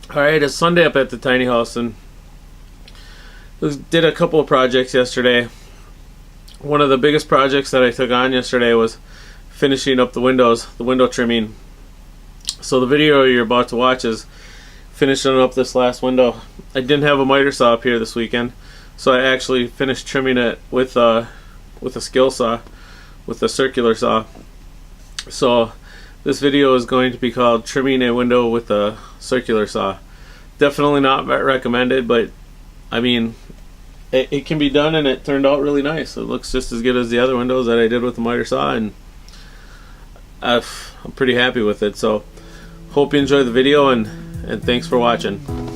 Alright, it's Sunday up at the tiny house, and did a couple of projects yesterday. One of the biggest projects that I took on yesterday was finishing up the windows, the window trimming. So the video you're about to watch is finishing up this last window. I didn't have a miter saw up here this weekend, so I actually finished trimming it with a skill saw, with a circular saw. So this video is going to be called trimming a window with a circular saw. Definitely not recommended, but I mean, it can be done, and it turned out really nice. It looks just as good as the other windows that I did with the miter saw, and I'm pretty happy with it. So hope you enjoy the video, and thanks for watching.